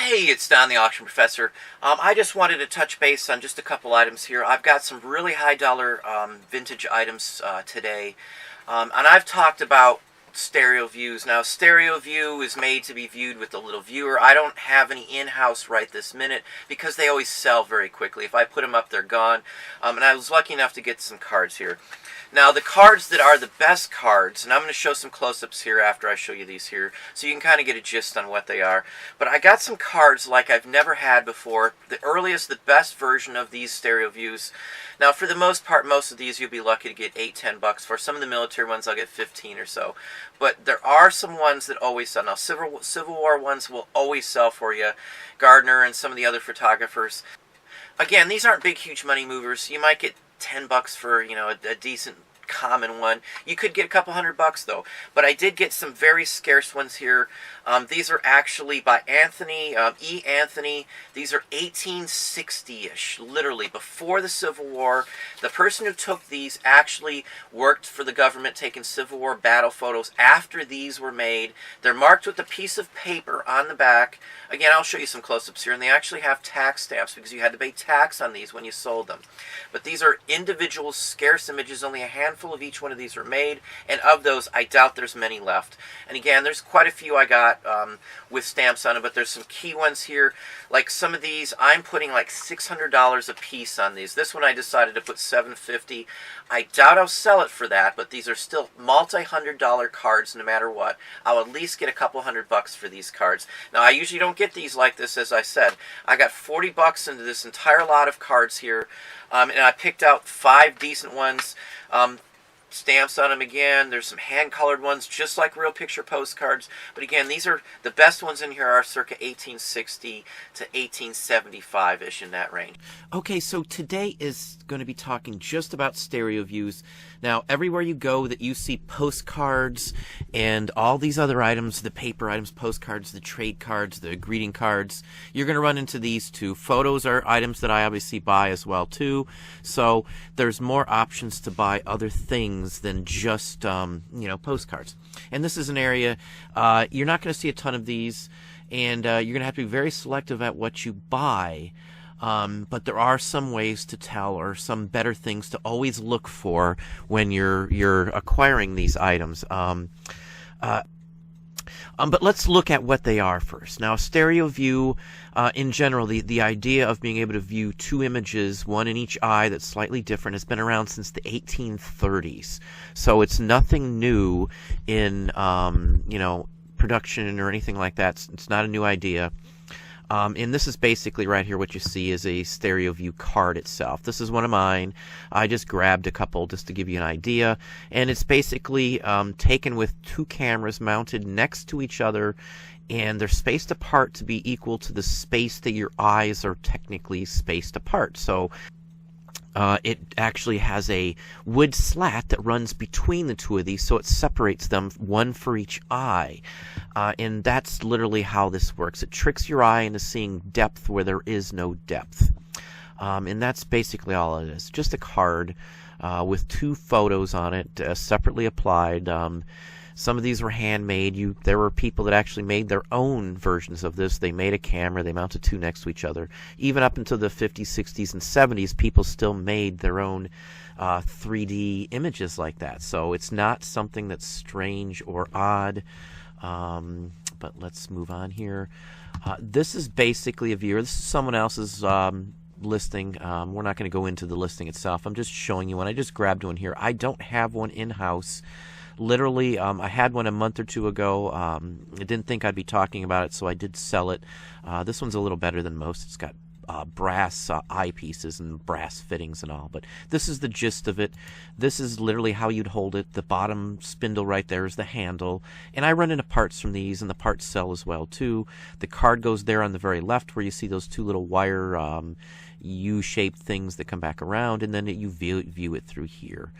Hey, it's Don the Auction Professor. I just wanted to touch base on just a couple items here. I've got some really high dollar vintage items today. And I've talked about stereo views. Now, stereo view is made to be viewed with the little viewer. I don't have any in-house right this minute because they always sell very quickly. If I put them up, they're gone. And I was lucky enough to get some cards here. Now, the cards that are the best cards, and I'm going to show some close-ups here after I show you these here, so you can kind of get a gist on what they are. But I got some cards like I've never had before. The earliest, the best version of these stereo views. Now, for the most part, most of these you'll be lucky to get $8-10 for. Some of the military ones I'll get 15 or so. But there are some ones that always sell. Now, Civil War ones will always sell for you. Gardner and some of the other photographers. Again, these aren't big, huge money movers. You might get $10 for, you know, a decent common one. You could get a couple $100 though. But I did get some very scarce ones here. These are actually by Anthony, E. Anthony. These are 1860-ish, literally before the Civil War. The person who took these actually worked for the government taking Civil War battle photos after these were made. They're marked with a piece of paper on the back. Again, I'll show you some close-ups here, and they actually have tax stamps because you had to pay tax on these when you sold them. But these are individual scarce images. Only a handful of each one of these are made, and of those, I doubt there's many left. And again, there's quite a few I got with stamps on them, but there's some key ones here. Like some of these, I'm putting like $600 a piece on these. This one I decided to put $750. I doubt I'll sell it for that, but these are still multi-$100 cards no matter what. I'll at least get a couple $100 for these cards. Now, I usually don't get these like this, as I said. I got $40 into this entire lot of cards here, and I picked out 5 decent ones. Stamps on them again. There's some hand-colored ones, just like real picture postcards. But again, these are the best ones in here are circa 1860 to 1875-ish, in that range. Okay, so today is going to be talking just about stereo views. Now, everywhere you go that you see postcards and all these other items, the paper items, postcards, the trade cards, the greeting cards, you're going to run into these too. Photos are items that I obviously buy as well too. So there's more options to buy other things than just postcards. And this is an area you're not going to see a ton of these, and you're going to have to be very selective at what you buy. But there are some ways to tell, or some better things to always look for when you're acquiring these items. But let's look at what they are first. Now, a stereo view, in general, the idea of being able to view 2 images, one in each eye that's slightly different, has been around since the 1830s. So it's nothing new in, production or anything like that. It's not a new idea. And this is basically right here what you see is a stereo view card itself. This is one of mine. I just grabbed a couple just to give you an idea. And it's basically taken with 2 cameras mounted next to each other, and they're spaced apart to be equal to the space that your eyes are technically spaced apart. So it actually has a wood slat that runs between the 2 of these, so it separates them, one for each eye. And that's literally how this works. It tricks your eye into seeing depth where there is no depth. And that's basically all it is. Just a card with 2 photos on it, separately applied. Some of these were handmade. There were people that actually made their own versions of this. They made a camera. They mounted 2 next to each other. Even up into the 50s, 60s, and 70s, people still made their own 3D images like that. So it's not something that's strange or odd. But let's move on here. This is basically a viewer. This is someone else's listing. We're not going to go into the listing itself. I'm just showing you one. I just grabbed one here. I don't have one in-house. Literally, I had one a month or 2 ago. I didn't think I'd be talking about it, so I did sell it. This one's a little better than most. It's got brass eyepieces and brass fittings and all. But this is the gist of it. This is literally how you'd hold it. The bottom spindle right there is the handle. And I run into parts from these, and the parts sell as well, too. The card goes there on the very left where you see those 2 little wire U-shaped things that come back around, and then you view it through here.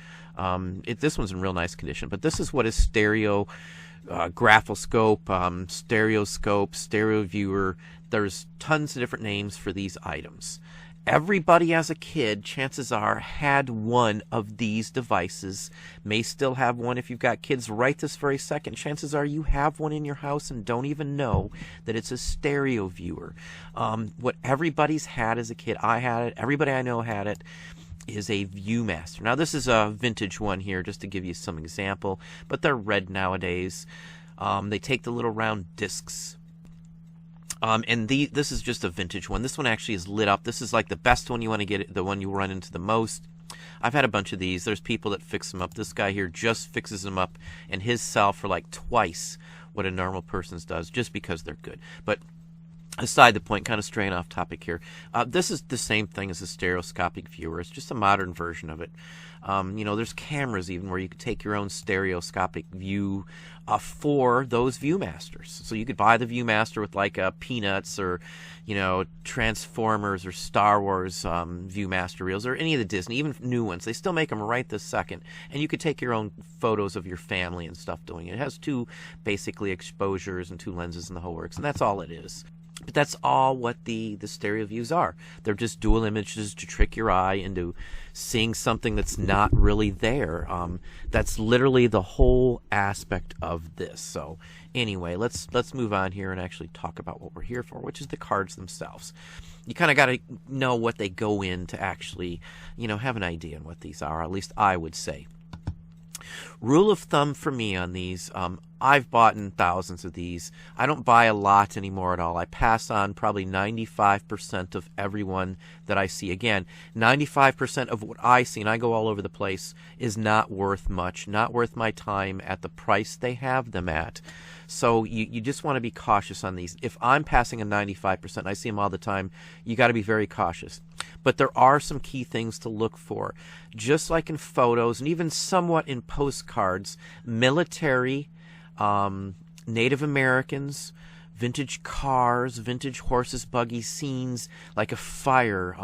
This one's in real nice condition, but this is what is stereo, graphoscope, stereoscope, stereo viewer. There's tons of different names for these items. Everybody as a kid, chances are, had one of these devices. May still have one if you've got kids right this very second. Chances are you have one in your house and don't even know that it's a stereo viewer. What everybody's had as a kid, I had it, everybody I know had it, is a Viewmaster. Now this is a vintage one here just to give you some example, but they're red nowadays. They take the little round discs. And this is just a vintage one. This one actually is lit up. This is like the best one you want to get, the one you run into the most. I've had a bunch of these. There's people that fix them up. This guy here just fixes them up, and his sell for like twice what a normal person's does, just because they're good. But aside the point, kind of straying off topic here. This is the same thing as a stereoscopic viewer. It's just a modern version of it. There's cameras even where you could take your own stereoscopic view for those Viewmasters. So you could buy the Viewmaster with like Peanuts or, Transformers or Star Wars Viewmaster reels or any of the Disney, even new ones. They still make them right this second. And you could take your own photos of your family and stuff doing it. It has two basically exposures and two lenses and the whole works. And that's all it is. But that's all what the stereo views are. They're just dual images to trick your eye into seeing something that's not really there. That's literally the whole aspect of this. So anyway, let's move on here and actually talk about what we're here for, which is the cards themselves. You kind of got to know what they go in to actually, have an idea on what these are. At least I would say. Rule of thumb for me on these, I've bought in thousands of these. I don't buy a lot anymore at all. I pass on probably 95% of everyone that I see. Again, 95% of what I see, and I go all over the place, is not worth much, not worth my time at the price they have them at. So you just want to be cautious on these. If I'm passing a 95%, and I see them all the time, you got to be very cautious. But there are some key things to look for. Just like in photos and even somewhat in postcards, military, Native Americans, vintage cars, vintage horses, buggy scenes, like a fire,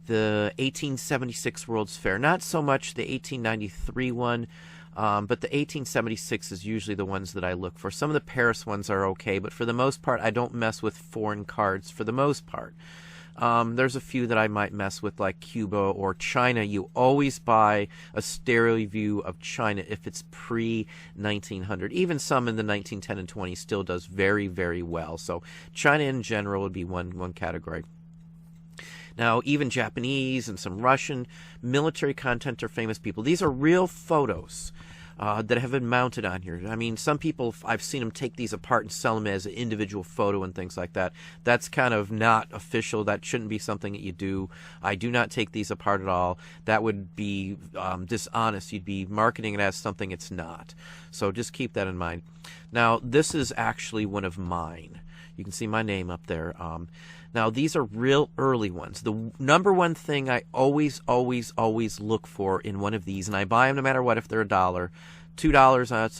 the 1876 World's Fair. Not so much the 1893 one, but the 1876 is usually the ones that I look for. Some of the Paris ones are okay, but for the most part, I don't mess with foreign cards for the most part. There's a few that I might mess with, like Cuba or China. You always buy a stereo view of China if it's pre-1900. Even some in the 1910 and 20 still does very, very well. So China in general would be one category. Now, even Japanese and some Russian military content or famous people. These are real photos that have been mounted on here. I mean, some people, I've seen them take these apart and sell them as an individual photo and things like that. That's kind of not official. That shouldn't be something that you do. I do not take these apart at all. That would be dishonest. You'd be marketing it as something it's not. So just keep that in mind. Now, this is actually one of mine. You can see my name up there. Now, these are real early ones. The number one thing I always look for in one of these, and I buy them no matter what if they're $1. $2, that's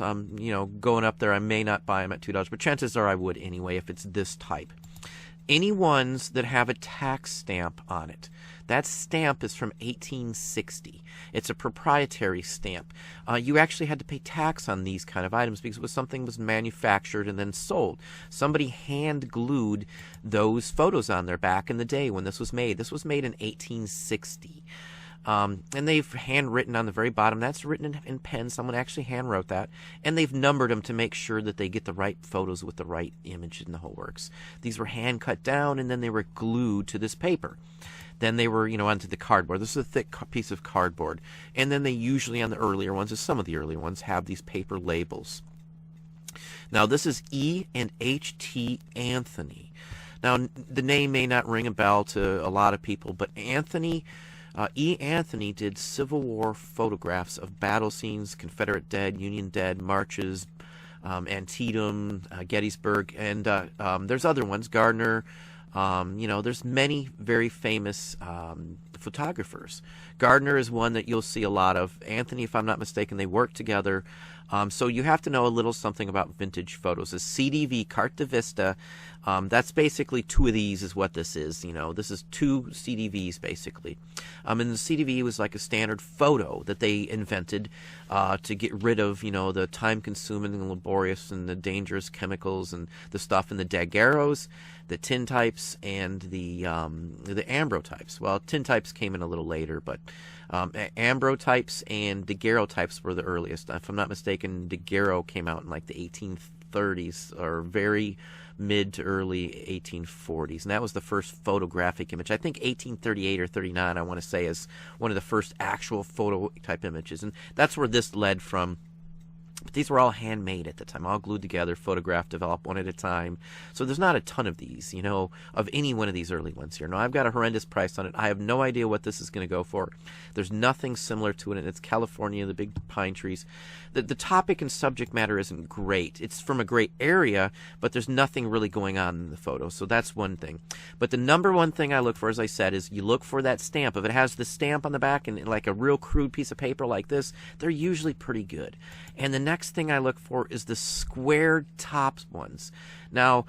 going up there. I may not buy them at $2, but chances are I would anyway if it's this type. Any ones that have a tax stamp on it. That stamp is from 1860. It's a proprietary stamp. You actually had to pay tax on these kind of items because it was something was manufactured and then sold. Somebody hand glued those photos on there back in the day when this was made. This was made in 1860. And they've handwritten on the very bottom. That's written in pen. Someone actually hand wrote that. And they've numbered them to make sure that they get the right photos with the right image in the whole works. These were hand cut down and then they were glued to this paper. Then they were, onto the cardboard. This is a thick piece of cardboard. And then they usually, on the earlier ones, as some of the earlier ones, have these paper labels. Now, this is E and H.T. Anthony. Now, the name may not ring a bell to a lot of people, but Anthony... E. Anthony did Civil War photographs of battle scenes, Confederate dead, Union dead, marches, Antietam, Gettysburg, and there's other ones, Gardner. There's many very famous photographers. Gardner is one that you'll see a lot of. Anthony, if I'm not mistaken, they work together. So you have to know a little something about vintage photos. A CDV, Carte de Vista, that's basically two of these is what this is. This is two CDVs basically. And the CDV was like a standard photo that they invented to get rid of, the time-consuming and laborious and the dangerous chemicals and the stuff in the daguerreos, the tintypes, and the ambrotypes. Well, tintypes came in a little later, but ambrotypes and daguerreotypes were the earliest. If I'm not mistaken, daguerreo came out in like the 1830s or very mid to early 1840s, and that was the first photographic image. I think 1838 or 39, I want to say, is one of the first actual photo type images, and that's where this led from. But these were all handmade at the time, all glued together, photographed, developed one at a time. So there's not a ton of these, of any one of these early ones here. Now, I've got a horrendous price on it. I have no idea what this is going to go for. There's nothing similar to it, and it's California, the big pine trees. The topic and subject matter isn't great. It's from a great area, but there's nothing really going on in the photo, so that's one thing. But the number one thing I look for, as I said, is you look for that stamp. If it has the stamp on the back and like a real crude piece of paper like this, they're usually pretty good. And the next thing I look for is the square tops ones. Now,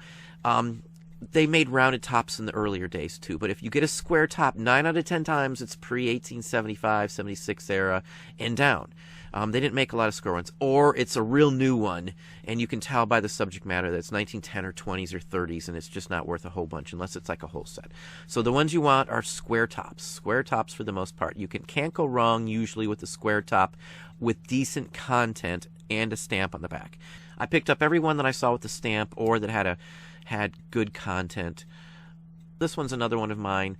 they made rounded tops in the earlier days too, but if you get a square top, 9 out of 10 times it's pre-1875, 76 era and down. They didn't make a lot of square ones. Or it's a real new one, and you can tell by the subject matter that it's 1910 or 20s or 30s, and it's just not worth a whole bunch unless it's like a whole set. So the ones you want are square tops. Square tops for the most part. You can't go wrong usually with a square top with decent content and a stamp on the back. I picked up every one that I saw with the stamp or that had good content. This one's another one of mine.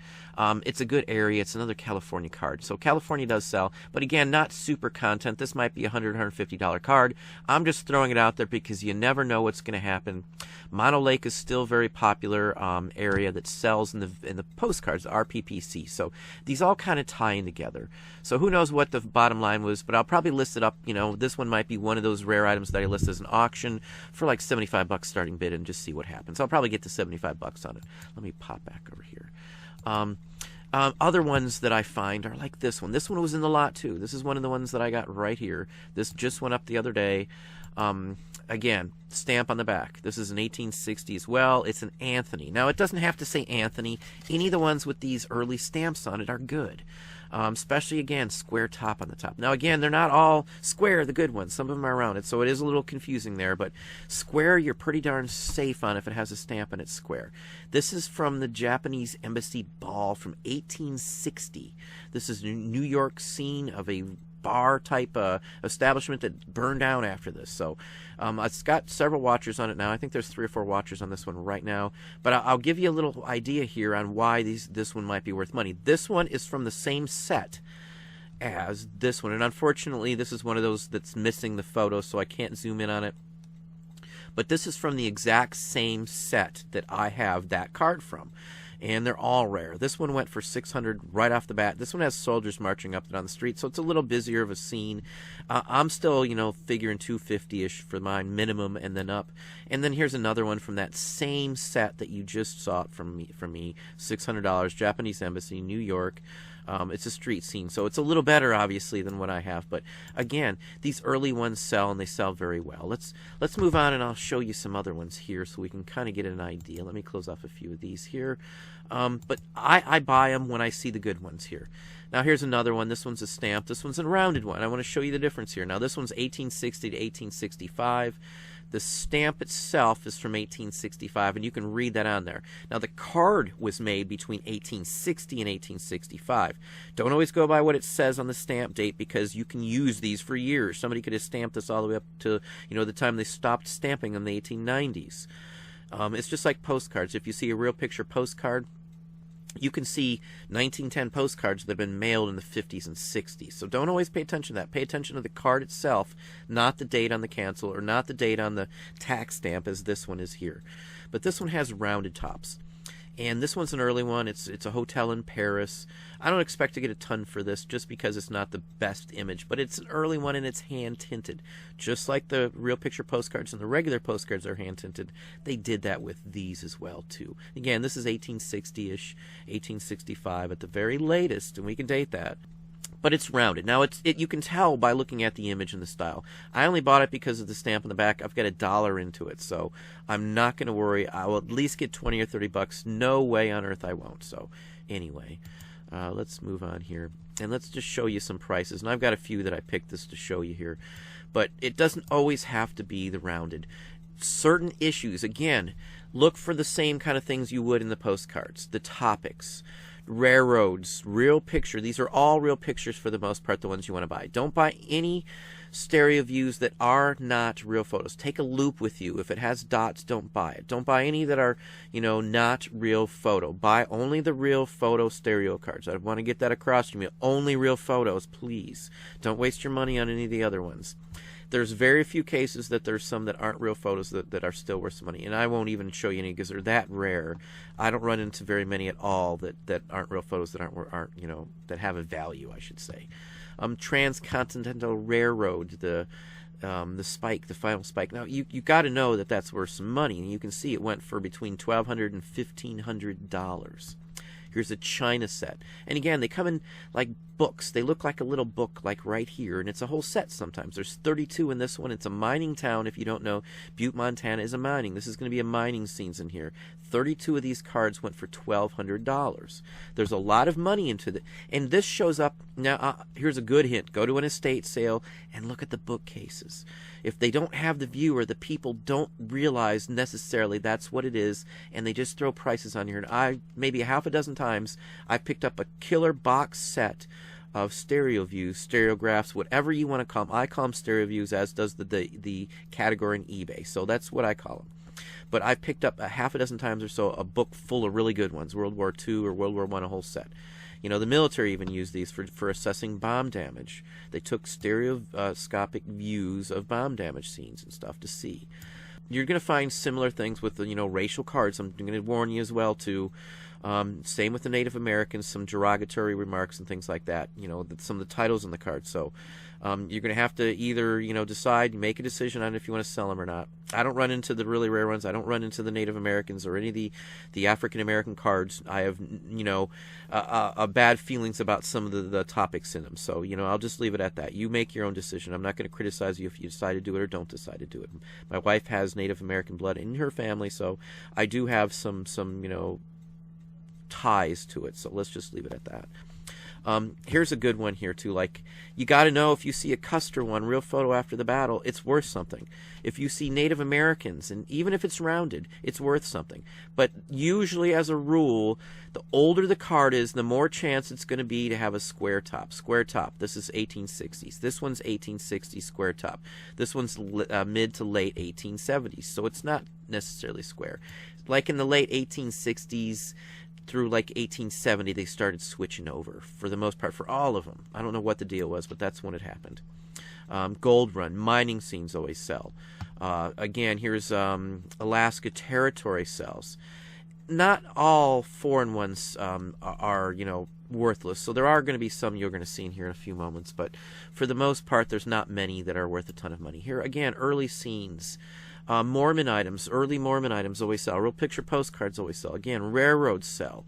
It's a good area. It's another California card. So California does sell, but again, not super content. This might be a $100, $150 card. I'm just throwing it out there because you never know what's going to happen. Mono Lake is still a very popular area that sells in the postcards, the RPPC. So these all kind of tie in together. So who knows what the bottom line was, but I'll probably list it up. This one might be one of those rare items that I list as an auction for like $75 starting bid and just see what happens. I'll probably get to $75 on it. Let me pop back over here. Other ones that I find are like this one. This one was in the lot too. This is one of the ones that I got right here. This just went up the other day. Again, stamp on the back. This is an 1860 as well. It's an Anthony. Now, it doesn't have to say Anthony. Any of the ones with these early stamps on it are good. Especially, again, square top on the top. Now, again, they're not all square, the good ones. Some of them are rounded, so it is a little confusing there. But square, you're pretty darn safe on if it has a stamp and it's square. This is from the Japanese Embassy Ball from 1860. This is a New York scene of a bar-type establishment that burned down after this. So it's got several watchers on it now. I think there's 3 or 4 watchers on this one right now. But I'll give you a little idea here on why this one might be worth money. This one is from the same set as this one. And unfortunately, this is one of those that's missing the photo, so I can't zoom in on it. But this is from the exact same set that I have that card from. And they're all rare. This one went for $600 right off the bat. This one has soldiers marching up and down the street, so it's a little busier of a scene. I'm still, figuring $250-ish for mine minimum and then up. And then here's another one from that same set that you just saw from me, $600, Japanese Embassy, New York. It's a street scene, so it's a little better, obviously, than what I have. But again, these early ones sell, and they sell very well. Let's move on, and I'll show you some other ones here so we can kind of get an idea. Let me close off a few of these here. But I buy them when I see the good ones here. Now, here's another one. This one's a stamp. This one's a rounded one. I want to show you the difference here. Now, this one's 1860 to 1865. The stamp itself is from 1865, and you can read that on there. Now, the card was made between 1860 and 1865. Don't always go by what it says on the stamp date, because you can use these for years. Somebody could have stamped this all the way up to, the time they stopped stamping in the 1890s. It's just like postcards. If you see a real picture postcard, you can see 1910 postcards that have been mailed in the 50s and 60s. So don't always pay attention to that. Pay attention to the card itself, not the date on the cancel or not the date on the tax stamp as this one is here. But this one has rounded tops. And this one's an early one. It's a hotel in Paris. I don't expect to get a ton for this just because it's not the best image. But it's an early one and it's hand-tinted. Just like the real picture postcards and the regular postcards are hand-tinted, they did that with these as well, too. Again, this is 1860-ish, 1865 at the very latest, and we can date that. but it's rounded. Now, you can tell by looking at the image and the style. I only bought it because of the stamp on the back. I've got $1 into it, so I'm not going to worry. I will at least get 20 or 30 bucks. No way on earth I won't. So anyway, let's move on here, and let's just show you some prices. And I've got a few that I picked this to show you here, but it doesn't always have to be the rounded. Certain issues, again, look for the same kind of things you would in the postcards. The topics, railroads, real picture. These are all real pictures for the most part, the ones you want to buy. Don't buy any stereo views that are not real photos. Take a Loope with you. If it has dots, don't buy it. Don't buy any that are, not real photo. Buy only the real photo stereo cards. I want to get that across to you. Only real photos, please. Don't waste your money on any of the other ones. There's very few cases that there's some that aren't real photos that are still worth some money. And I won't even show you any because they're that rare. I don't run into very many at all that aren't real photos, that aren't that have a value, I should say. Transcontinental Railroad, the spike, the final spike. Now, you got to know that that's worth some money. And you can see it went for between $1,200 and $1,500. Here's a China set. And again, they come in like books. They look like a little book, like right here, and it's a whole set sometimes. There's 32 in this one. It's a mining town. If you don't know, Butte, Montana is a mining. This is going to be a mining scenes in here. 32 of these cards went for $1,200. There's a lot of money into it. And this shows up. Now, here's a good hint. Go to an estate sale and look at the bookcases. If they don't have the viewer, the people don't realize necessarily that's what it is, and they just throw prices on here. And maybe half a dozen times, I picked up a killer box set of stereo views, stereographs, whatever you want to call them. I call them stereo views, as does the category in eBay. So that's what I call them. But I picked up a half a dozen times or so a book full of really good ones, World War II or World War I, a whole set. The military even used these for assessing bomb damage. They took stereoscopic views of bomb damage scenes and stuff to see. You're going to find similar things with the racial cards. I'm going to warn you as well too. Same with the Native Americans, some derogatory remarks and things like that. Some of the titles in the cards. So you're going to have to either decide, make a decision on if you want to sell them or not. I don't run into the really rare ones. I don't run into the Native Americans or any of the African American cards. I have bad feelings about some of the topics in them. So I'll just leave it at that. You make your own decision. I'm not going to criticize you if you decide to do it or don't decide to do it. My wife has Native American blood in her family, so I do have some ties to it. So let's just leave it at that. Here's a good one here too. Like, you got to know, if you see a Custer one, real photo after the battle, it's worth something. If you see Native Americans, and even if it's rounded, it's worth something. But usually, as a rule, the older the card is, the more chance it's going to be to have a square top. Square top. This is 1860s. This one's 1860s square top. This one's mid to late 1870s. So it's not necessarily square. Like in the late 1860s, through like 1870, they started switching over, for the most part, for all of them. I don't know what the deal was, but that's when it happened. Gold Run, mining scenes always sell. Again, here's Alaska Territory sells. Not all foreign ones are, worthless. So there are going to be some you're going to see in here in a few moments, but for the most part, there's not many that are worth a ton of money. Here, again, early scenes. Mormon items, early Mormon items always sell. Real picture postcards always sell. Again, railroads sell.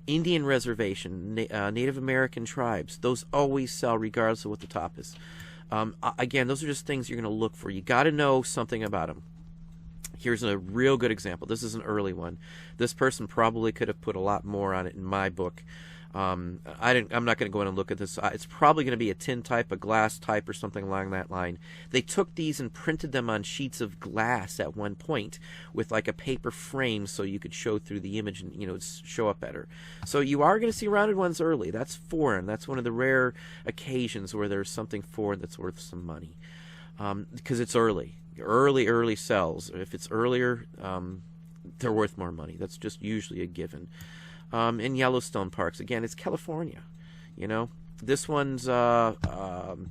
Indian reservation, Native American tribes, those always sell regardless of what the top is. Again, those are just things you're going to look for. You got to know something about them. Here's a real good example. This is an early one. This person probably could have put a lot more on it in my book. I'm not going to go in and look at this. It's probably going to be a tin type, a glass type, or something along that line. They took these and printed them on sheets of glass at one point with like a paper frame so you could show through the image and show up better. So you are going to see rounded ones early. That's foreign. That's one of the rare occasions where there's something foreign that's worth some money, because it's early. Early sells. If it's earlier, they're worth more money. That's just usually a given. In Yellowstone parks, again, it's California. This one's let's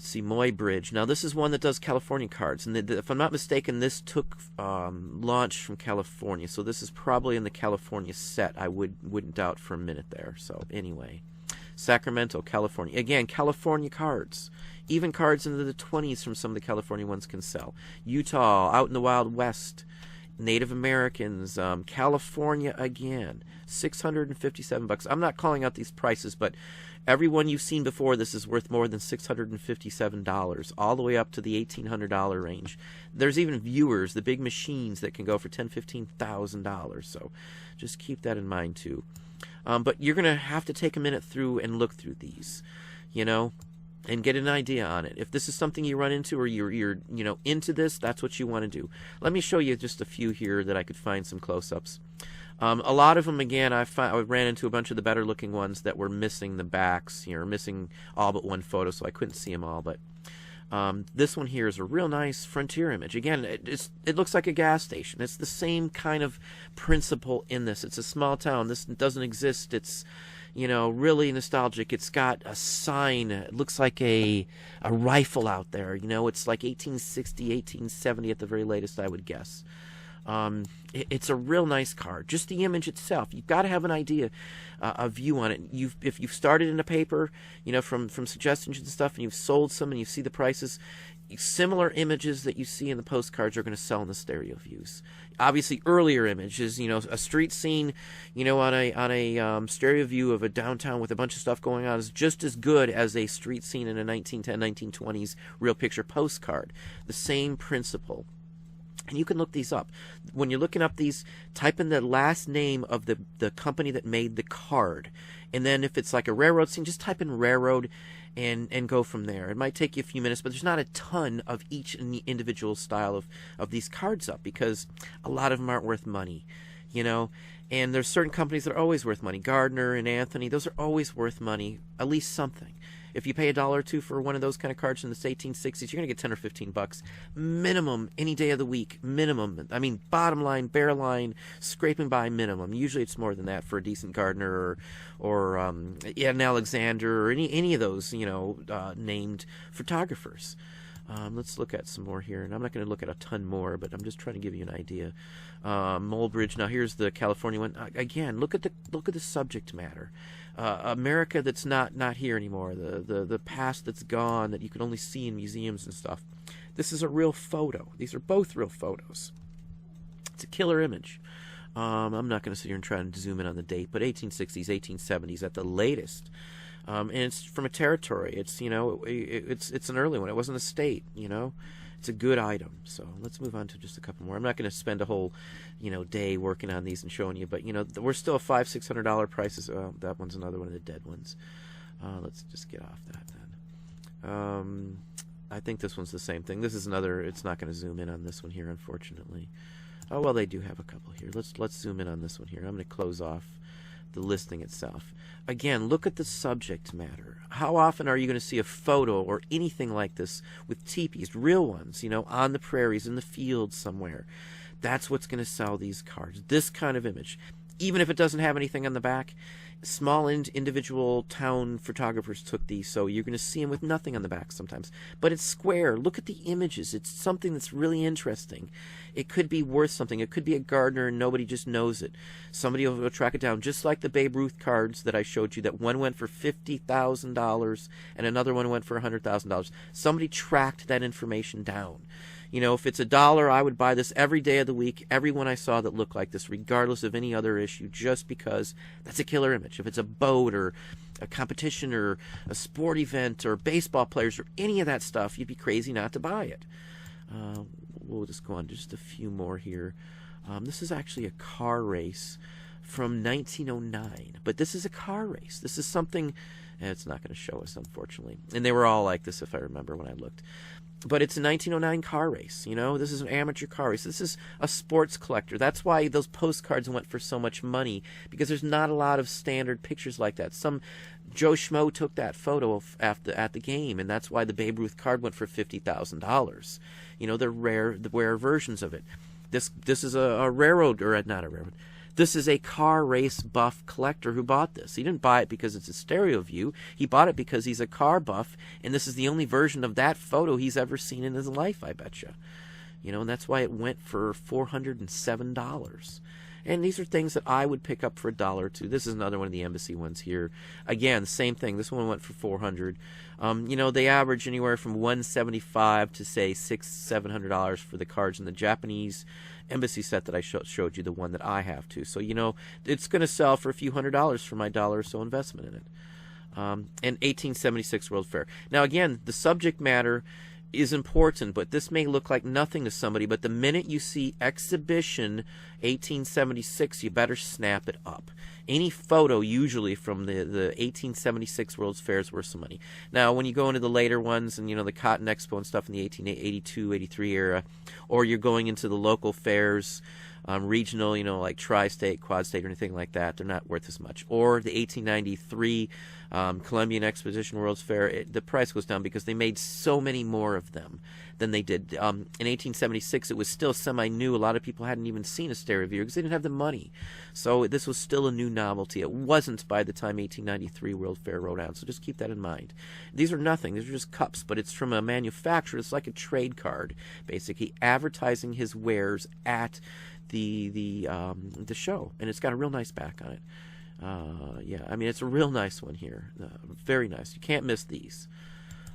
see, Moy Bridge. Now this is one that does California cards, and if I'm not mistaken, this took launch from California, so this is probably in the California set. I wouldn't doubt for a minute there. So anyway, Sacramento, California. Again, California cards. Even cards into the 20s from some of the California ones can sell. Utah, out in the Wild West. Native Americans, California again, $657. I'm not calling out these prices, but every one you've seen before this is worth more than $657, all the way up to the $1,800 range. There's even viewers, the big machines, that can go for $10,000, $15,000. So just keep that in mind too. But you're going to have to take a minute through and look through these, you know, and get an idea on it. If this is something you run into, or you're into this, that's what you want to do. Let me show you just a few here that I could find some close-ups. A lot of them, again, I ran into a bunch of the better looking ones that were missing the backs, missing all but one photo, so I couldn't see them all. But this one here is a real nice Frontier image. Again, it looks like a gas station. It's the same kind of principle in this. It's a small town. This doesn't exist. It's really nostalgic. It's got a sign. It looks like a rifle out there. It's like 1860, 1870 at the very latest, I would guess. It's a real nice card. Just the image itself. You've got to have an idea, a view on it. If you've started in a paper, from suggestions and stuff, and you've sold some and you see the prices, similar images that you see in the postcards are going to sell in the stereo views. Obviously, earlier images, a street scene, on a stereo view of a downtown with a bunch of stuff going on is just as good as a street scene in a 1910, 1920s real picture postcard. The same principle. And you can look these up. When you're looking up these, type in the last name of the company that made the card. And then if it's like a railroad scene, just type in railroad and go from there. It might take you a few minutes, but there's not a ton of each individual style of these cards up, because a lot of them aren't worth money, And there's certain companies that are always worth money. Gardner and Anthony, those are always worth money, at least something. If you pay $1 or $2 for one of those kind of cards in the 1860s, you're going to get 10 or 15 bucks minimum any day of the week. Minimum. I mean, bottom line, bare line, scraping by minimum. Usually it's more than that for a decent Gardner or an Alexander or any of those named photographers. Let's look at some more here, and I'm not going to look at a ton more, but I'm just trying to give you an idea. Mulbridge. Now here's the California one. Again, look at the subject matter. America that's not here anymore. The past that's gone, that you can only see in museums and stuff. This is a real photo. These are both real photos. It's a killer image. I'm not going to sit here and try and zoom in on the date, but 1860s, 1870s at the latest. And it's from a territory. It's it's an early one. It wasn't a state. It's a good item. So let's move on to just a couple more. I'm not going to spend a whole day working on these and showing you, but we're still $500-600 prices. That one's another one of the dead ones. Let's just get off that then. I think this one's the same thing. This is another. It's not going to zoom in on this one here, unfortunately. Oh well, they do have a couple here. Let's zoom in on this one here. I'm going to close off the listing itself. Again, look at the subject matter. How often are you going to see a photo or anything like this with teepees, real ones, on the prairies, in the fields somewhere? That's what's going to sell these cards. This kind of image. Even if it doesn't have anything on the back, small individual town photographers took these, so you're going to see them with nothing on the back sometimes. But it's square. Look at the images. It's something that's really interesting. It could be worth something. It could be a Gardner and nobody just knows it. Somebody will track it down, just like the Babe Ruth cards that I showed you, that one went for $50,000 and another one went for $100,000. Somebody tracked that information down. If it's $1, I would buy this every day of the week, every one I saw that looked like this, regardless of any other issue, just because that's a killer image. If it's a boat or a competition or a sport event or baseball players or any of that stuff, you'd be crazy not to buy it. We'll just go on to just a few more here. This is actually a car race from 1909, but this is a car race. This is something, it's not going to show us, unfortunately. And they were all like this, if I remember when I looked. But it's a 1909 car race, This is an amateur car race. This is a sports collector. That's why those postcards went for so much money, because there's not a lot of standard pictures like that. Some Joe Schmo took that photo at the game, and that's why the Babe Ruth card went for $50,000. The rare versions of it. This is a railroad, or not a railroad. This is a car race buff collector who bought this. He didn't buy it because it's a stereo view. He bought it because he's a car buff, and this is the only version of that photo he's ever seen in his life, I betcha. And that's why it went for $407. And these are things that I would pick up for $1 or $2. This is another one of the embassy ones here. Again, same thing. This one went for $400. They average anywhere from $175 to say $600-700 for the cards in the Japanese embassy set that I showed you, the one that I have too. So, you know, it's going to sell for a few $100s for my dollar or so investment in it. And 1876 World Fair. Now, again, the subject matter is important, but this may look like nothing to somebody, but the minute you see exhibition 1876, you better snap it up. Any photo usually from the 1876 World's Fair is worth some money. Now, when you go into the later ones and, you know, the Cotton Expo and stuff in the 1882, 83 era, or you're going into the local fairs, regional, you know, like Tri-State, Quad-State, or anything like that, they're not worth as much. Or the 1893 Columbian Exposition World's Fair, the price goes down because they made so many more of them than they did. In 1876, it was still semi-new. A lot of people hadn't even seen a stereo viewer because they didn't have the money. So this was still a new novelty. It wasn't by the time 1893 World Fair rolled out, so just keep that in mind. These are nothing. These are just cups, but it's from a manufacturer. It's like a trade card, basically, advertising his wares at the show, and it's got a real nice back on it. Yeah, I mean, it's a real nice one here. Very nice. You can't miss these.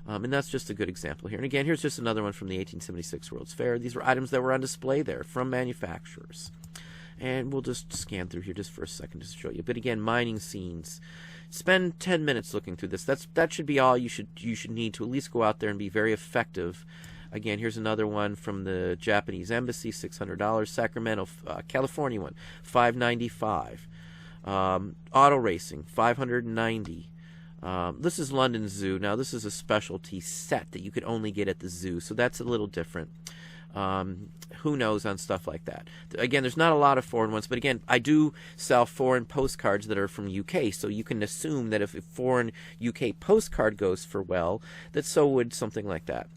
And that's just a good example here. And again, here's just another one from the 1876 World's Fair. These were items that were on display there from manufacturers. And we'll just scan through here just for a second to show you. But again, mining scenes. Spend 10 minutes looking through this. That should be all you should need to at least go out there and be very effective. Again, here's another one from the Japanese Embassy, $600. Sacramento, California one, $595. Auto racing, $590. This is London Zoo. Now, this is a specialty set that you could only get at the zoo, so that's a little different. Who knows on stuff like that. Again, there's not a lot of foreign ones, but again, I do sell foreign postcards that are from UK, so you can assume that if a foreign UK postcard goes for well, that so would something like that.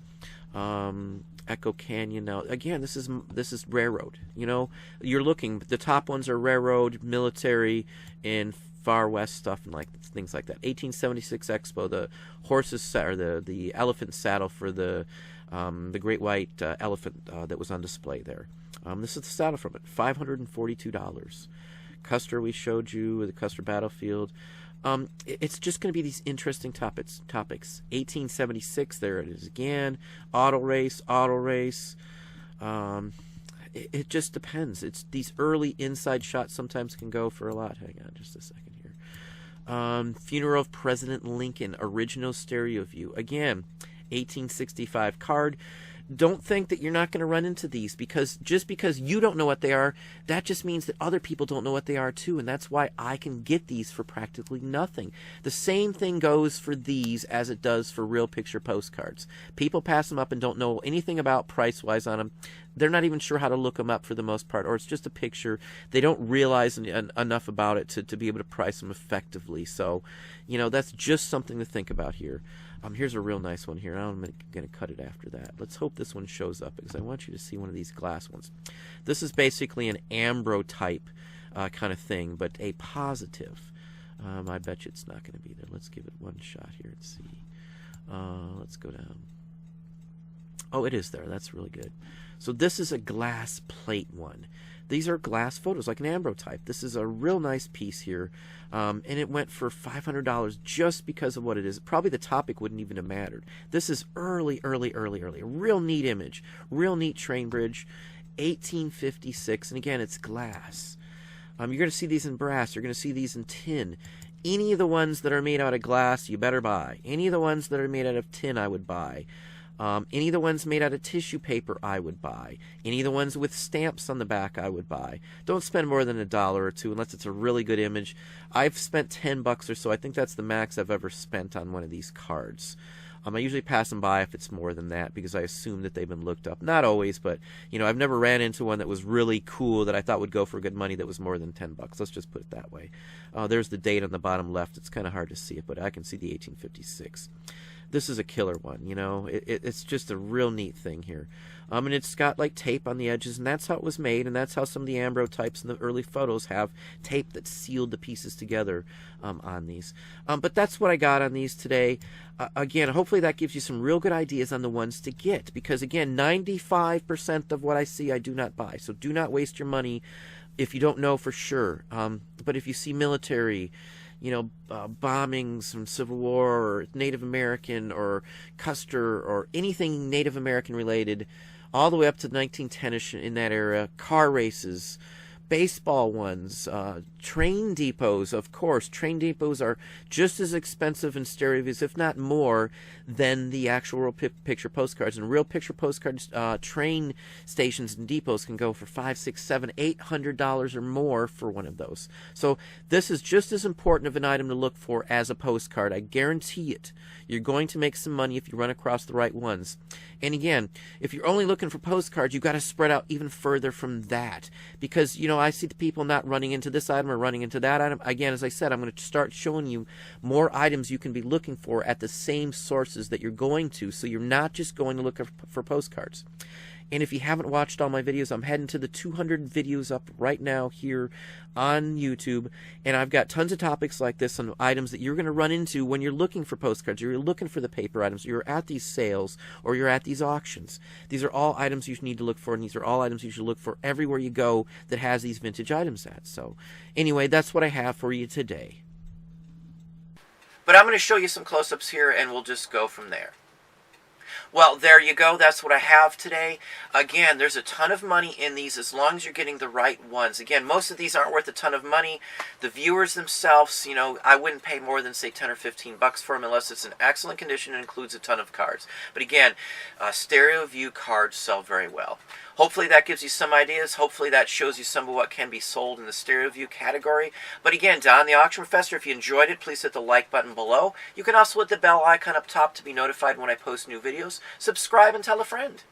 Echo Canyon. Now, again, this is railroad. You know, you're looking. The top ones are railroad, military, and Far West stuff, and things like that. 1876 Expo, the horses or the elephant saddle for the great white elephant that was on display there. This is the saddle from it, $542. Custer, we showed you, the Custer Battlefield. It's just going to be these interesting topics. 1876, there it is again. Auto race. It just depends. It's these early inside shots sometimes can go for a lot. Hang on just a second here. Funeral of President Lincoln, original stereo view. Again, 1865 card. Don't think that you're not going to run into these, because just because you don't know what they are, that just means that other people don't know what they are too, and that's why I can get these for practically nothing. The same thing goes for these as it does for real picture postcards. People pass them up and don't know anything about price-wise on them. They're not even sure how to look them up for the most part, or it's just a picture. They don't realize enough about it to be able to price them effectively. So, you know, that's just something to think about here. Here's a real nice one here. I'm going to cut it after that. Let's hope this one shows up, because I want you to see one of these glass ones. This is basically an Ambro type kind of thing, but a positive. I bet you it's not going to be there. Let's give it one shot here and see. Let's go down. Oh, it is there. That's really good. So this is a glass plate one. These are glass photos, like an Ambro type. This is a real nice piece here, and it went for $500 just because of what it is. Probably the topic wouldn't even have mattered. This is early. A real neat image, real neat train bridge, 1856, and again, it's glass. You're going to see these in brass. You're going to see these in tin. Any of the ones that are made out of glass, you better buy. Any of the ones that are made out of tin, I would buy. Any of the ones made out of tissue paper, I would buy. Any of the ones with stamps on the back, I would buy. Don't spend more than $1 or $2 unless it's a really good image. I've spent $10 or so. I think that's the max I've ever spent on one of these cards. I usually pass them by if it's more than that, because I assume that they've been looked up. Not always, but you know, I've never ran into one that was really cool that I thought would go for good money that was more than $10. Let's just put it that way. There's the date on the bottom left. It's kind of hard to see it, but I can see the 1856. This is a killer one, you know. It's just a real neat thing here. And it's got like tape on the edges, and that's how it was made, and that's how some of the Ambro types in the early photos have tape that sealed the pieces together on these. But that's what I got on these today. Again, hopefully that gives you some real good ideas on the ones to get, because again, 95% of what I see I do not buy. So do not waste your money if you don't know for sure. But if you see military, you know, bombings from Civil War or Native American or Custer or anything Native American related, all the way up to 1910ish in that era. Car races, baseball ones, train depots, of course. Train depots are just as expensive in stereo views, if not more, than the actual real picture postcards. And real picture postcards, train stations and depots can go for $500, $600, $700, $800 or more for one of those. So this is just as important of an item to look for as a postcard. I guarantee it. You're going to make some money if you run across the right ones. And again, if you're only looking for postcards, you've got to spread out even further from that. Because, you know, I see the people not running into this item or running into that item. Again, as I said, I'm going to start showing you more items you can be looking for at the same sources that you're going to, so you're not just going to look for postcards. And if you haven't watched all my videos, I'm heading to the 200 videos up right now here on YouTube. And I've got tons of topics like this on items that you're going to run into when you're looking for postcards, or you're looking for the paper items, or you're at these sales, or you're at these auctions. These are all items you need to look for, and these are all items you should look for everywhere you go that has these vintage items at. So anyway, that's what I have for you today. But I'm going to show you some close-ups here, and we'll just go from there. Well, there you go. That's what I have today. Again, there's a ton of money in these as long as you're getting the right ones. Again, most of these aren't worth a ton of money. The viewers themselves, you know, I wouldn't pay more than, say, 10 or 15 bucks for them unless it's in excellent condition and includes a ton of cards. But again, stereo view cards sell very well. Hopefully that gives you some ideas. Hopefully that shows you some of what can be sold in the stereo view category. But again, Don the Auction Professor, if you enjoyed it, please hit the like button below. You can also hit the bell icon up top to be notified when I post new videos. Subscribe and tell a friend.